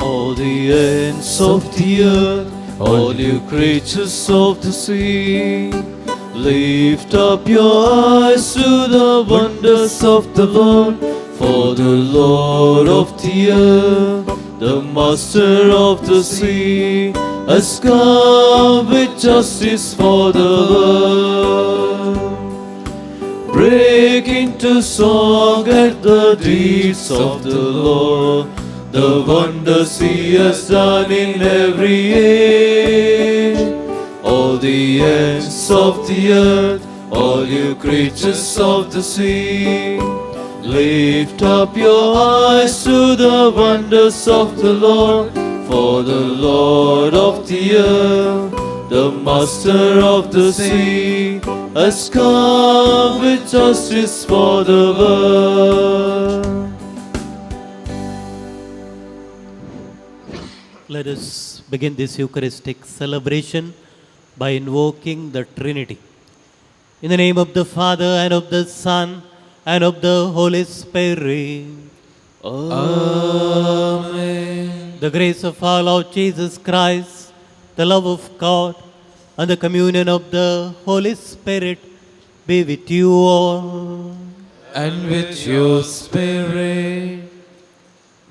all the ends of the earth, all you creatures of the sea, lift up your eyes to the wonders of the Lord, for the Lord of the earth, the Master of the sea, has come with justice for the world. Break into song at the deeds of the Lord, the wonders He has done in every age. All the ends of the earth, all you creatures of the sea, lift up your eyes to the wonders of the Lord, for the Lord of the earth, the Master of the sea, has come with justice for the world. Let us begin this Eucharistic celebration by invoking the Trinity. In the name of the Father, and of the Son, and of the Holy Spirit. Amen. The grace of our Lord Jesus Christ, the love of God, and the communion of the Holy Spirit be with you all. And with your spirit.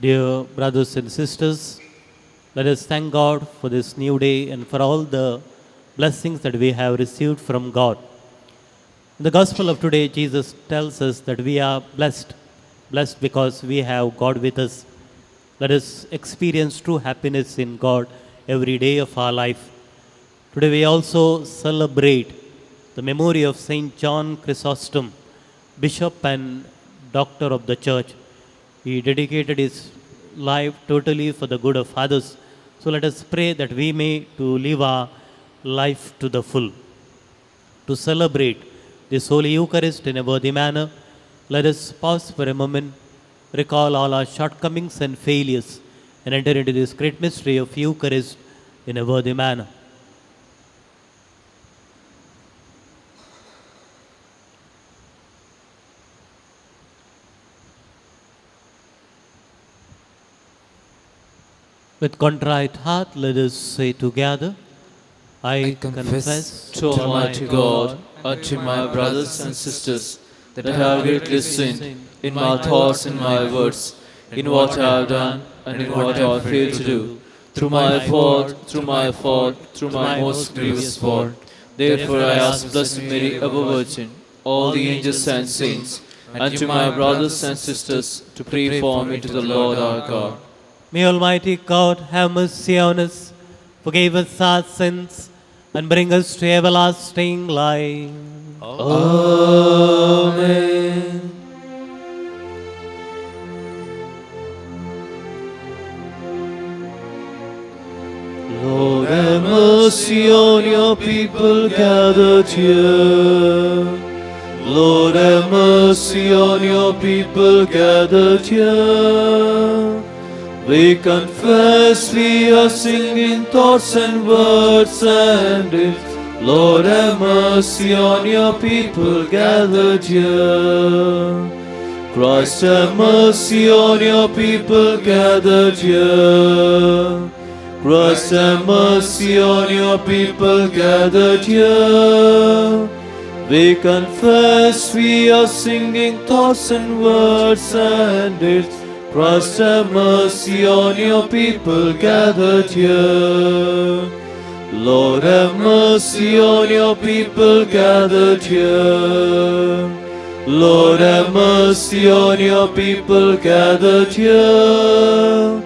Dear brothers and sisters, let us thank God for this new day and for all the blessings that we have received from God. In the Gospel of today, Jesus tells us that we are blessed because we have God with us. Let us experience true happiness in God every day of our life. Today we also celebrate the memory of Saint John Chrysostom, Bishop and Doctor of the Church. He dedicated his life totally for the good of others. So let us pray that we may to live our life to the full. To celebrate this Holy Eucharist in a worthy manner, let us pause for a moment, recall all our shortcomings and failures, and enter into this great mystery of Eucharist in a worthy manner. With contrite heart, let us say together, I confess To Almighty God and to my brothers and sisters that I have greatly sinned in my thoughts and my words, in what I have done and in what I have failed to do, through my fault, through my most grievous fault. Therefore I ask Blessed Mary, ever Virgin, all the angels and saints, and to my brothers and sisters to pray for me to the Lord our God. May Almighty God have mercy on us, forgive us our sins, and bring us to everlasting life. Amen. Lord, have mercy on your people gathered here. Lord, have mercy on your people gathered here. We confess we are singing thoughts and words and deeds. Lord, have mercy on your people gathered here. Christ, have mercy on your people gathered here. Christ, have mercy on your people gathered here. We confess we are singing thoughts and words and deeds. Christ, have mercy on your people gathered here. Lord, have mercy on your people gathered here. Lord, have mercy on your people gathered here.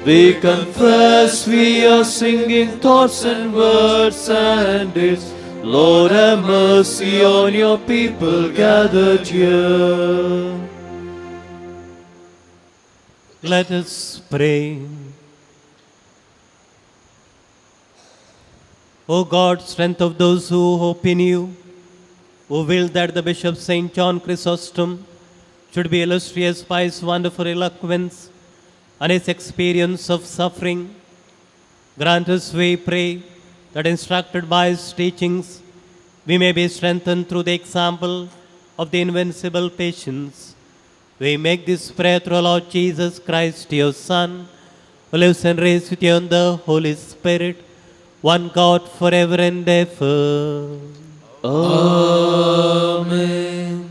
We confess we are singing thoughts and words and deeds. Lord, have mercy on your people gathered here. Let us pray. O God, strength of those who hope in you, who willed that the Bishop St. John Chrysostom should be illustrious by his wonderful eloquence and his experience of suffering, grant us, we pray, that instructed by his teachings, we may be strengthened through the example of the invincible patience. We make this prayer through our Lord Jesus Christ, your Son, who lives and reigns with you in the Holy Spirit, one God forever and ever. Amen.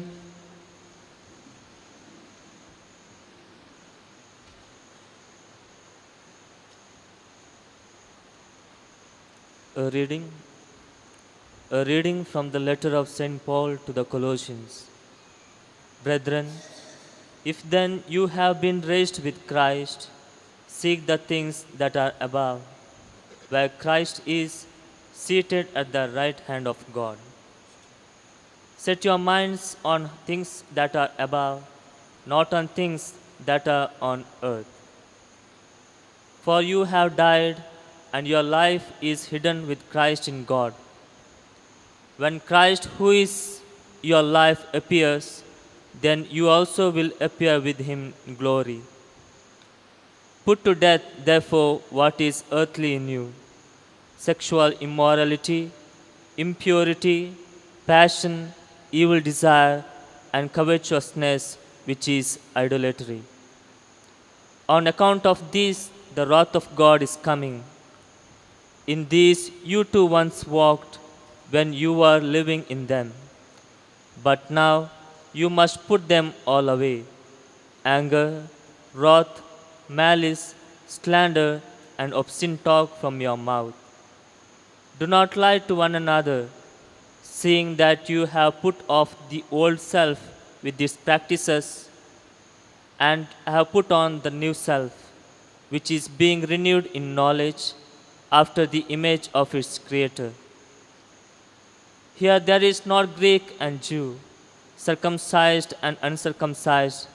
A reading, a reading from the letter of St. Paul to the Colossians. Brethren, if then you have been raised with Christ, seek the things that are above, where Christ is seated at the right hand of God. Set your minds on things that are above, not on things that are on earth. For you have died, and your life is hidden with Christ in God. When Christ, who is your life, appears, then you also will appear with him in glory. Put to death, therefore, what is earthly in you: sexual immorality, impurity, passion, evil desire, and covetousness, which is idolatry. On account of these, the wrath of God is coming. In these you too once walked when you were living in them. But now you must put them all away: anger, wrath, malice, slander, and obscene talk from your mouth. Do not lie to one another, seeing that you have put off the old self with its practices and have put on the new self, which is being renewed in knowledge after the image of its Creator. Here there is not Greek and Jew, circumcised and uncircumcised,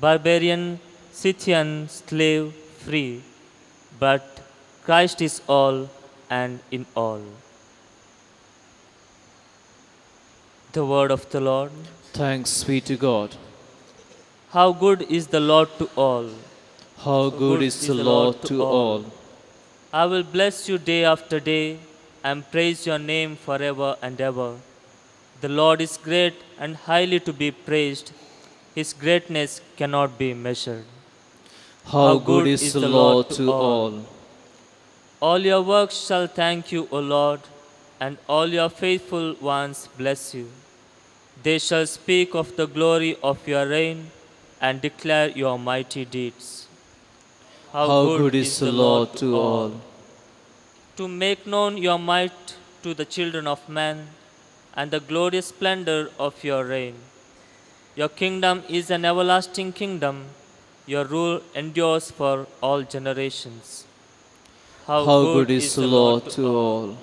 barbarian, Scythian, slave, free, but Christ is all and in all. The word of the Lord. Thanks be to God. How good is the Lord to all! How good is the Lord to all! I will bless you day after day and praise your name forever and ever. The Lord is great and highly to be praised. His greatness cannot be measured. How good is the Lord to all! All your works shall thank you, O Lord, and all your faithful ones bless you. They shall speak of the glory of your reign and declare your mighty deeds. How good is the Lord to all! To make known your might to the children of men and the glorious splendor of your reign. Your kingdom is an everlasting kingdom. Your rule endures for all generations. How good is the Lord to all!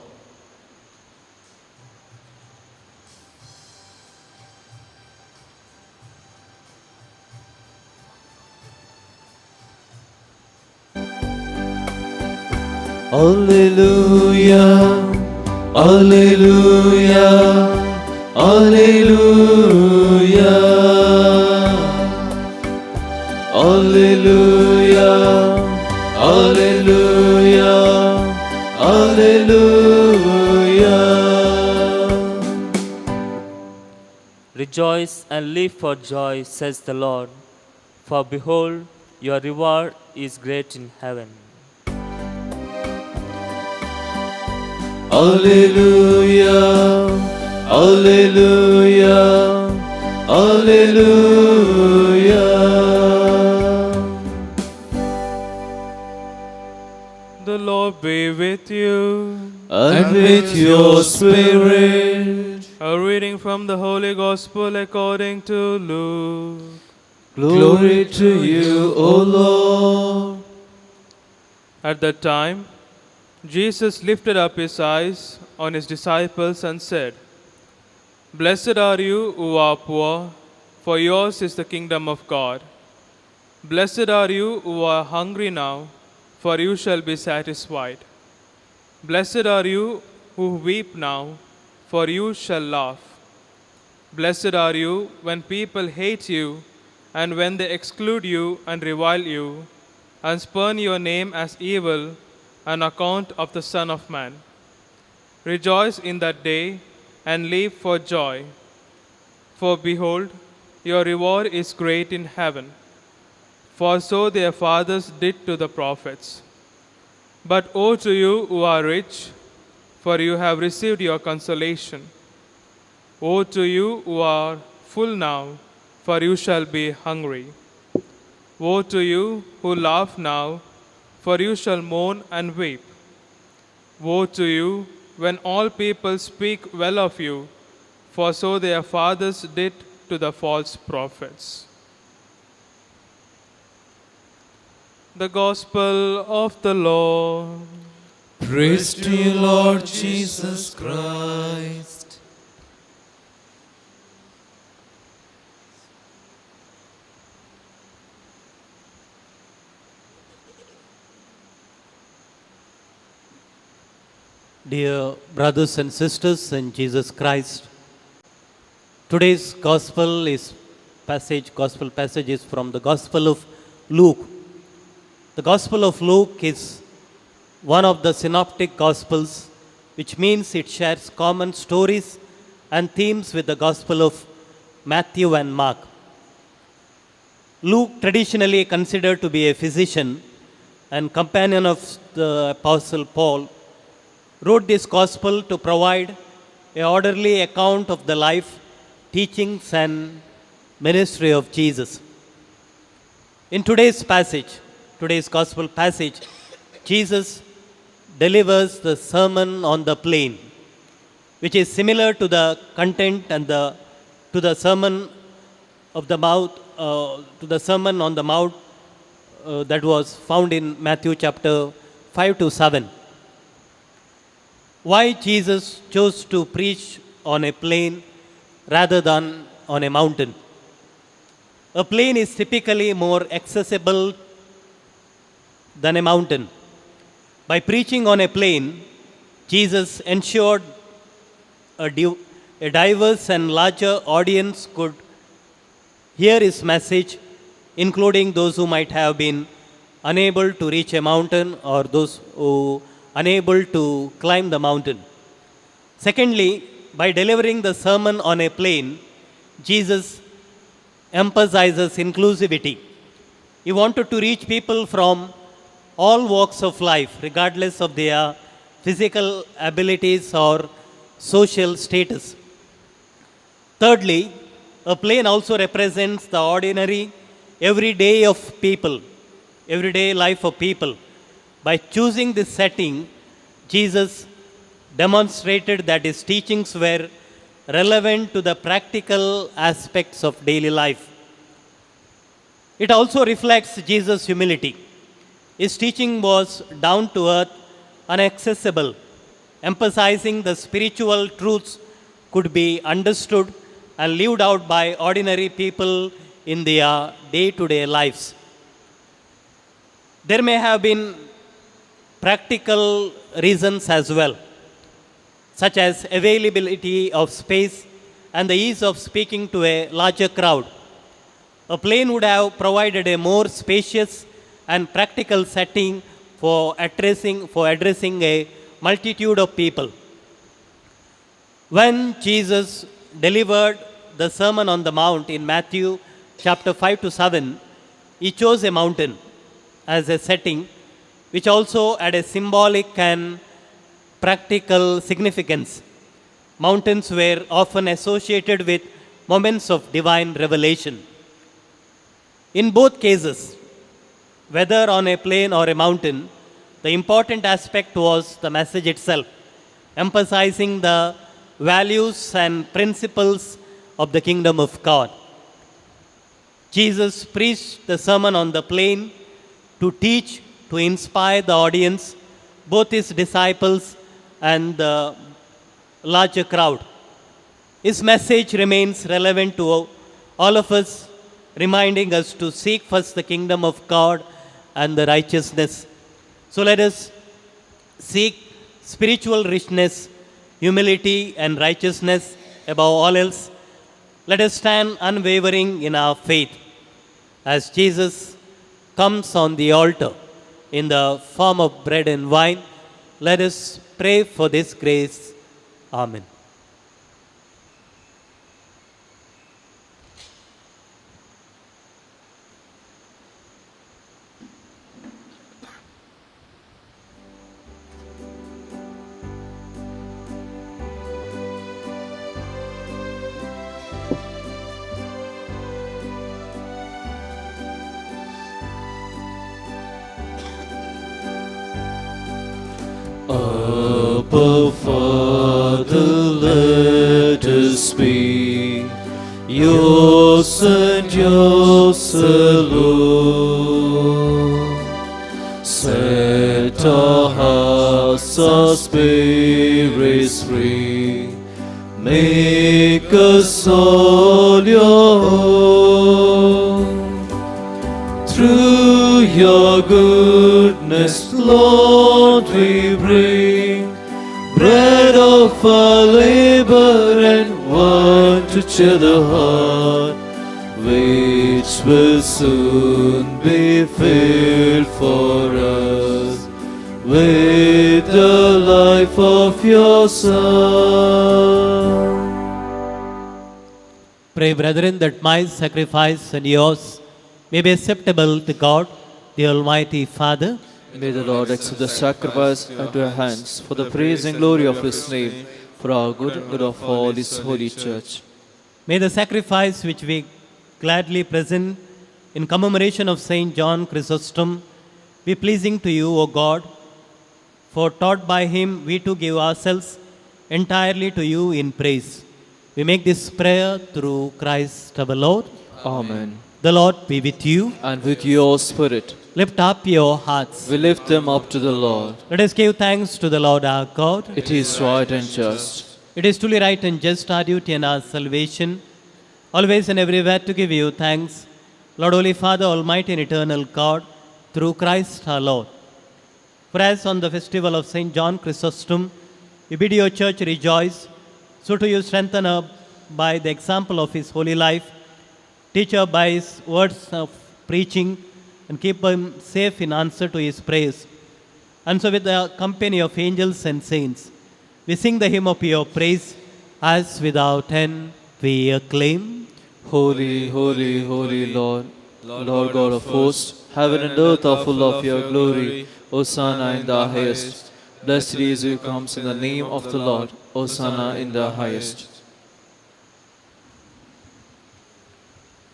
Alleluia, Alleluia, Alleluia, Alleluia, Alleluia, Alleluia. Rejoice and leap for joy, says the Lord, for behold, your reward is great in heaven. Alleluia, Alleluia, Alleluia. The Lord be with you. And with your spirit. A reading from the Holy Gospel according to Luke. Glory to you, O Lord. At that time, Jesus lifted up his eyes on his disciples and said, Blessed are you who are poor, for yours is the kingdom of God. Blessed are you who are hungry now, for you shall be satisfied. Blessed are you who weep now, for you shall laugh. Blessed are you when people hate you, and when they exclude you and revile you, and spurn your name as evil on account of the Son of Man. Rejoice in that day and leap for joy. For behold, your reward is great in heaven. for so their fathers did to the prophets. But woe to you who are rich, for you have received your consolation. Woe to you who are full now, for you shall be hungry. Woe to you who laugh now, for you shall mourn and weep. Woe to you when all people speak well of you, for so their fathers did to the false prophets. The Gospel of the Lord. Praise to you, Lord Jesus Christ. Dear brothers and sisters in Jesus Christ, today's gospel passage is from the Gospel of Luke. The Gospel of Luke is one of the synoptic gospels, which means it shares common stories and themes with the Gospel of Matthew and Mark. Luke, traditionally considered to be a physician and companion of the Apostle Paul, wrote this gospel to provide an orderly account of the life, teachings, and ministry of Jesus. In today's gospel passage, Jesus delivers the Sermon on the Plain, which is similar to the content and to the Sermon on the Mount that was found in Matthew chapter 5 to 7. Why Jesus chose to preach on a plain rather than on a mountain? A plain is typically more accessible than a mountain. By preaching on a plain, Jesus ensured a diverse and larger audience could hear his message, including those who might have been unable to reach a mountain or those who unable to climb the mountain. Secondly, by delivering the sermon on a plain, Jesus emphasizes inclusivity. He wanted to reach people from all walks of life, regardless of their physical abilities or social status. Thirdly, a plain also represents the ordinary, everyday life of people. By choosing this setting, Jesus demonstrated that his teachings were relevant to the practical aspects of daily life. It also reflects Jesus' humility. His teaching was down to earth, inaccessible, emphasizing the spiritual truths could be understood and lived out by ordinary people in their day-to-day lives. There may have been practical reasons as well, such as availability of space and the ease of speaking to a larger crowd. A plain would have provided a more spacious and practical setting for addressing a multitude of people. When Jesus delivered the Sermon on the Mount in Matthew chapter 5 to 7, he chose a mountain as a setting, which also had a symbolic and practical significance. Mountains were often associated with moments of divine revelation. In both cases, whether on a plain or a mountain, the important aspect was the message itself, emphasizing the values and principles of the kingdom of God. Jesus preached the Sermon on the Plain to teach, to inspire the audience, both his disciples and the larger crowd. His message remains relevant to all of us, reminding us to seek first the kingdom of God and the righteousness. So let us seek spiritual richness, humility, and righteousness above all else. Let us stand unwavering in our faith as Jesus comes on the altar in the form of bread and wine. Let us pray for this grace. Amen. Jesus be yours and yours alone. Set our hearts, our spirits free. Make us all your own. Through your goodness, Lord, we bring bread of our labor and wine to cheer the heart, which will soon be filled for us with the life of your Son. Pray, brethren, that my sacrifice and yours may be acceptable to God, the Almighty Father. May the Lord accept the sacrifice into your hands for the praise and glory of His name, for our good and good of all His holy church. May the sacrifice which we gladly present in commemoration of Saint John Chrysostom be pleasing to you, O God, for taught by him we too give ourselves entirely to you in praise. We make this prayer through Christ our Lord. Amen. The Lord be with you. And with your spirit, Lift up your hearts. we lift them up to the Lord. Let us give thanks to the Lord our God. It is right and just. It is truly right and just our duty and our salvation, always and everywhere to give you thanks, Lord, Holy Father, Almighty and Eternal God, through Christ our Lord. For as on the festival of St. John Chrysostom, you bid your church rejoice, so to you strengthen her by the example of his holy life, teach her by his words of preaching, and keep him safe in answer to his prayers. And so with the company of angels and saints, we sing the hymn of your praise, as without end we acclaim. Holy, holy, holy Lord, Lord God of hosts, heaven and earth are full of your glory. Hosanna in the highest. Blessed is he who comes in the name of the Lord. Hosanna in the highest.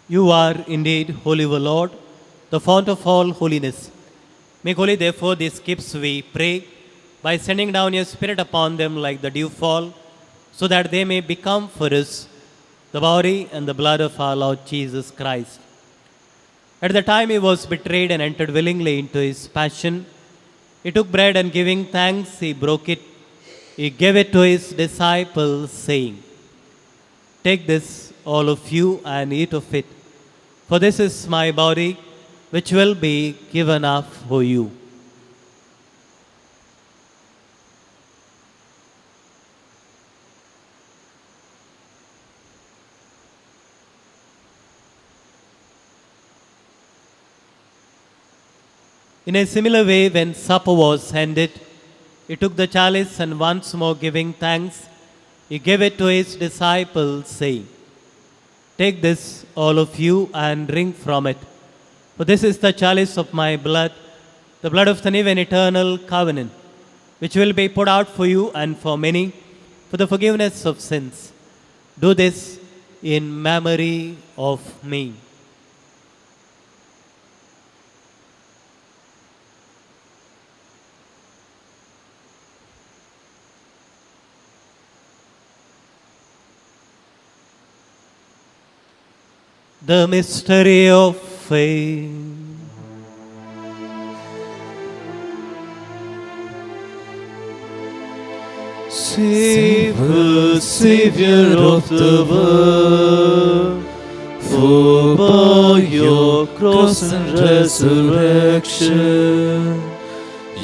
You are indeed holy, O Lord, the fount of all holiness. Make holy, therefore, these gifts, we pray, by sending down your Spirit upon them like the dewfall, so that they may become for us the body and the blood of our Lord Jesus Christ. At the time he was betrayed and entered willingly into his passion, he took bread and giving thanks, he broke it. He gave it to his disciples, saying, "Take this, all of you, and eat of it, for this is my body, which will be given up for you." In a similar way, when supper was ended, he took the chalice and once more giving thanks, he gave it to his disciples, saying, "Take this, all of you, and drink from it. For this is the chalice of my blood, the blood of the new and eternal covenant, which will be poured out for you and for many for the forgiveness of sins. Do this in memory of me." The mystery of faith. Save us, Savior of the world, for by your cross and resurrection,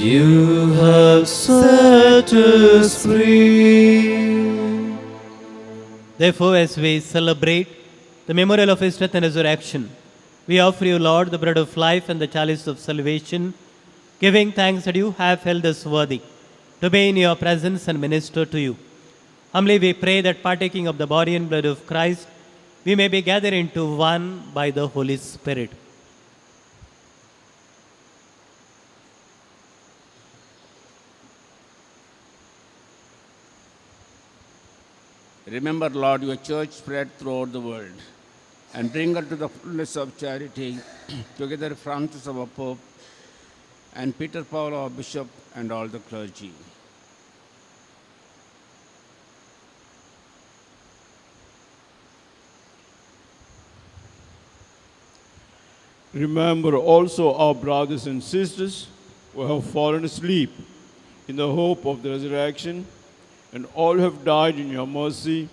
you have set us free. Therefore, as we celebrate the memorial of his death and resurrection, we offer you, Lord, the bread of life and the chalice of salvation, giving thanks that you have held us worthy to be in your presence and minister to you. Humbly we pray that partaking of the body and blood of Christ, we may be gathered into one by the Holy Spirit. Remember, Lord, your church spread throughout the world, and bring her to the fullness of charity, together Francis our Pope, and Peter Paul our Bishop, and all the clergy. Remember also our brothers and sisters who have fallen asleep in the hope of the resurrection, and all who have died in your mercy.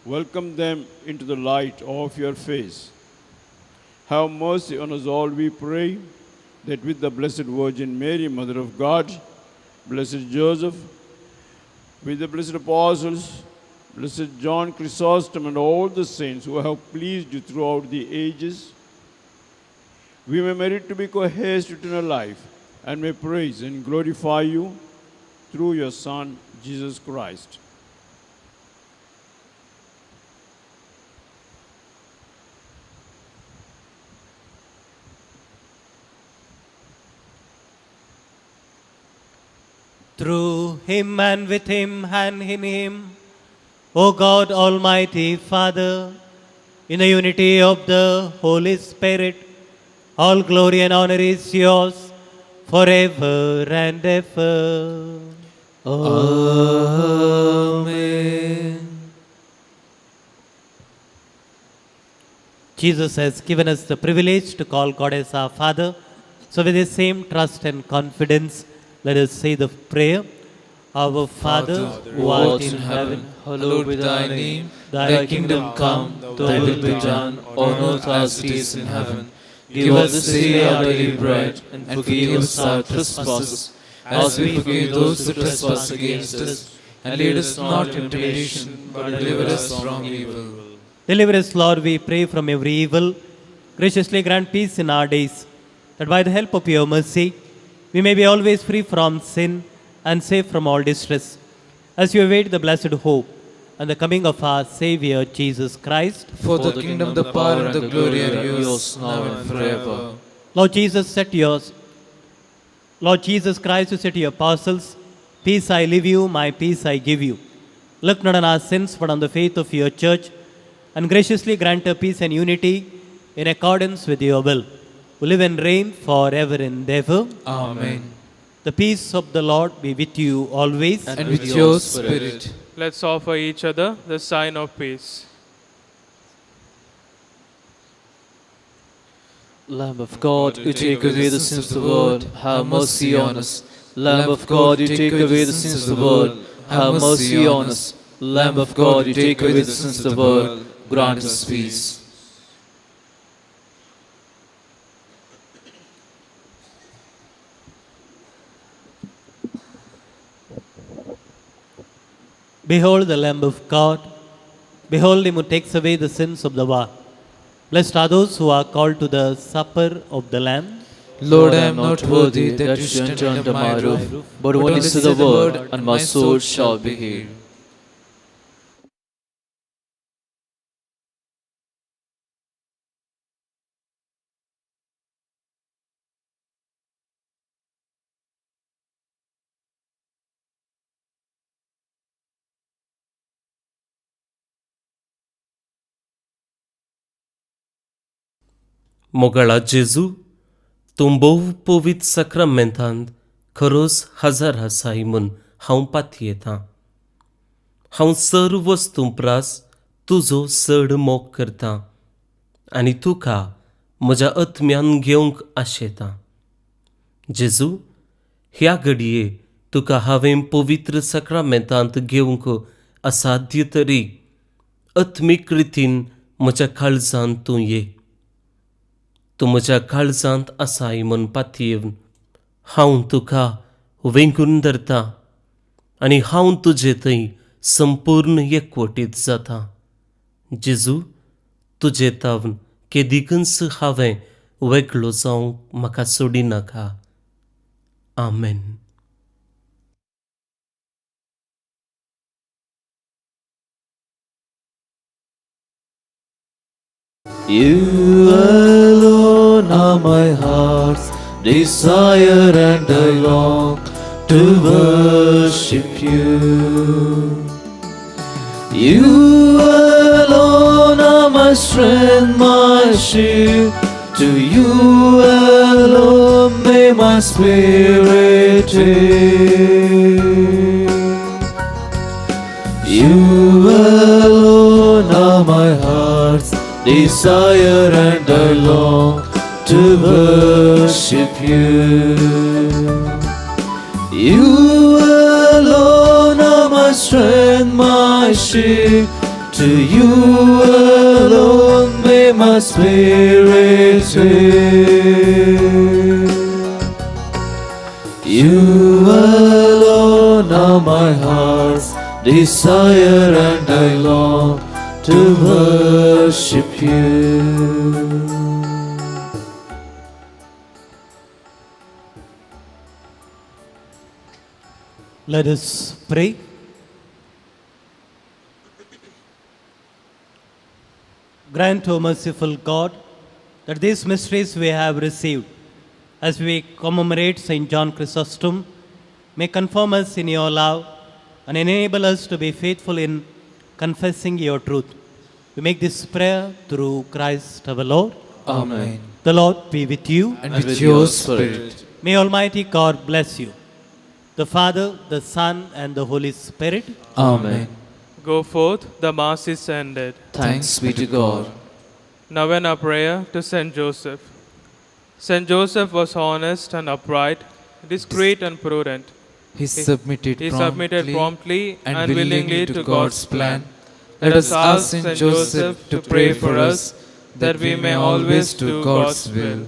Welcome them into the light of your face. Have mercy on us all, we pray, that with the Blessed Virgin Mary, Mother of God, Blessed Joseph, with the blessed apostles, Blessed John Chrysostom, and all the saints who have pleased you throughout the ages, we may merit to be co-heirs to eternal life, and may praise and glorify you through your Son, Jesus Christ. Through him and with him and in him, O God, Almighty Father, in the unity of the Holy Spirit, all glory and honor is yours forever and ever. Amen. Jesus has given us the privilege to call God as our Father. So with the same trust and confidence, let us say the prayer. Our Father, who art in heaven, hallowed be thy name. Thy kingdom come, thy will be done, on earth as it is in heaven. Give us this day our daily bread, and forgive us our trespasses, as we forgive those who trespass against us. And lead us not into temptation, but deliver us from evil. Deliver us, Lord, we pray, from every evil. Graciously grant peace in our days, that by the help of your mercy, we may be always free from sin and safe from all distress, as you await the blessed hope and the coming of our Savior, Jesus Christ. For the kingdom, the power, and the glory are yours, now and forever. Lord Jesus Christ, you said to your apostles, peace I leave you, my peace I give you. Look not on our sins, but on the faith of your church, and graciously grant her peace and unity in accordance with your will, who live and reign forever and ever. Amen. The peace of the Lord be with you always. And with your spirit. Let's offer each other the sign of peace. Lamb of God, you take away the sins of the world, have mercy on us. Lamb of God, you take away the sins of the world, have mercy on us. Lamb of God, you take away the sins of the world, grant us peace. Behold the Lamb of God. Behold him who takes away the sins of the world. Blessed are those who are called to the supper of the Lamb. Lord, I am not worthy that you should enter under my roof, but only say the word, and my soul shall be healed. मोगळा जेजू तूं भोव पवित्र सक्रामेंतांत खरोच हजर आसाय म्हूण हांव पातयेतां. हांव सर्व वस्तू प्रास तुजो चड मोग करतां आनी तुका म्हज्या आत्म्यान घेवंक आशेतां. जेजू, ह्या घडये तुका हांवें पवित्र सक्रामेंतांत घेवंक असाध्य तरी आत्मीक रितीन म्हज्या काळजांत तूं ये. तूं म्हज्या काळजांत आसाय म्हूण पातयेवन हांव तुका वेंकून धरतां आनी हांव तुजे थंय संपूर्ण एकवटीत जातां. जेजू, तुजे तावन केदीकच हांवें वेगळो जावंक म्हाका सोडिनाका. आमेन. You alone are my heart's desire, and I long to worship you. You alone are my strength, my shield. To you alone may my spirit yield. You alone are my heart's desire, and I long to worship you. You alone are my strength, my shield. To you alone may my spirit yield. You alone are my heart's desire, and I long to worship you. Let us pray. Grant, O merciful God, that these mysteries we have received as we commemorate St. John Chrysostom may confirm us in your love and enable us to be faithful in confessing your truth. We make this prayer through Christ our Lord. Amen. The Lord be with you. And with your spirit. May Almighty God bless you, the Father, the Son, and the Holy Spirit. Amen. Go forth, the Mass is ended. Thanks be to God. Novena prayer to Saint Joseph. Saint Joseph was honest and upright, discreet and prudent. He submitted promptly and willingly to God's plan. Let us ask Saint Joseph to pray for us, that we may always do God's will.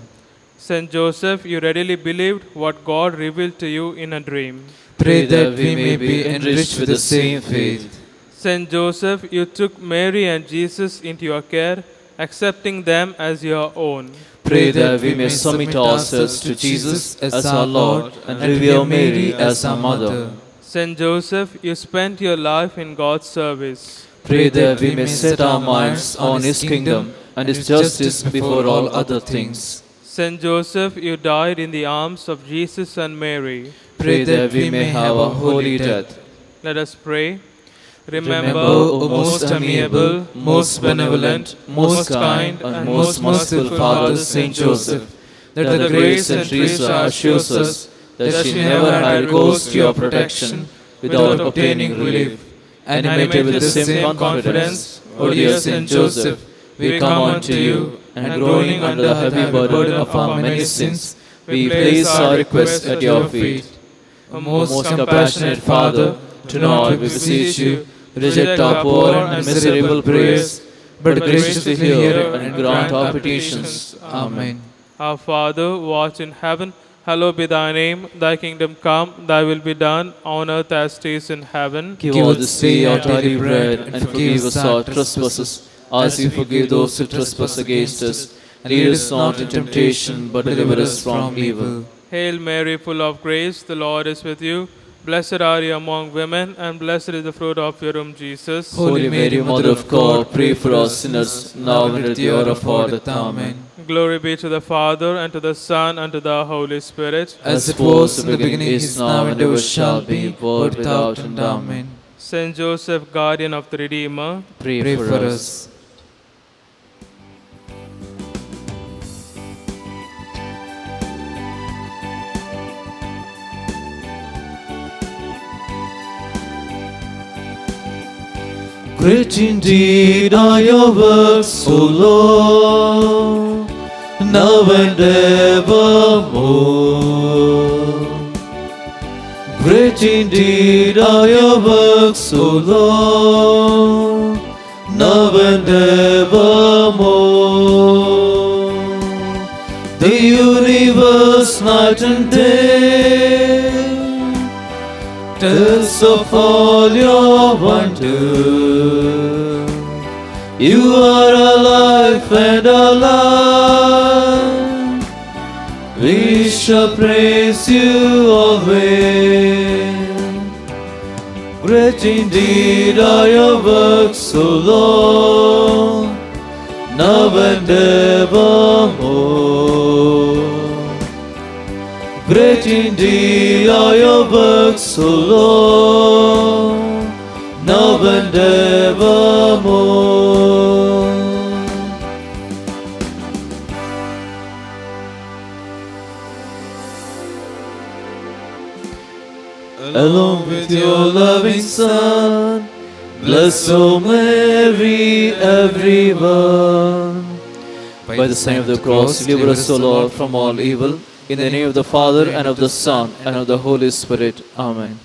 Saint Joseph, you readily believed what God revealed to you in a dream. Pray that we may be enriched with the same faith. Saint Joseph, you took Mary and Jesus into your care, accepting them as your own. Pray that we may submit ourselves to Jesus as our Lord and revere Mary as our Mother. Saint Joseph, you spent your life in God's service. Pray that we may set our minds on His kingdom and His justice before all other things. Saint Joseph, you died in the arms of Jesus and Mary. Pray that we may have a holy death. Let us pray. Remember, O most amiable, most benevolent, most kind, and most merciful Father, Saint Joseph, that the great Saint Teresa assures us that she never had recourse to your protection without obtaining relief. Animated with the same confidence, O dear Saint Joseph, we come unto you, and groaning under the heavy burden of our many sins, we place our request at your feet. O most compassionate Father, do not, we beseech you, reject our poor and miserable prayers, but graciously hear and grant our petitions. Amen. Our Father, who art in heaven, hallowed be thy name. Thy kingdom come, thy will be done, on earth as it is in heaven. Give us this day our daily bread, and forgive us our trespasses, as we forgive those who trespass against us. Lead us not into temptation, but deliver us from evil. Hail Mary, full of grace, the Lord is with you. Blessed are you among women, and blessed is the fruit of your womb, Jesus. Holy Mary, Mother of God, pray for us sinners, now and at the hour of our death. Amen. Glory be to the Father, and to the Son, and to the Holy Spirit. As it was in the beginning, is now, and ever shall be, world without end. Amen. Saint Joseph, guardian of the Redeemer, Pray for us. Great indeed are your works, O Lord, now and evermore. Great indeed are your works, O Lord, now and evermore. The universe, night and day, tells of all your wonder. You are alive and alive. We shall praise you always. Great indeed are your works, O Lord, now and evermore. Great indeed are your works, O Lord, now and evermore. Along with your loving Son, bless, O Mary, everyone. By the sign of the cross, deliver us, O Lord, from all evil. In the name of the Father, and of the Son, and of the Holy Spirit. Amen.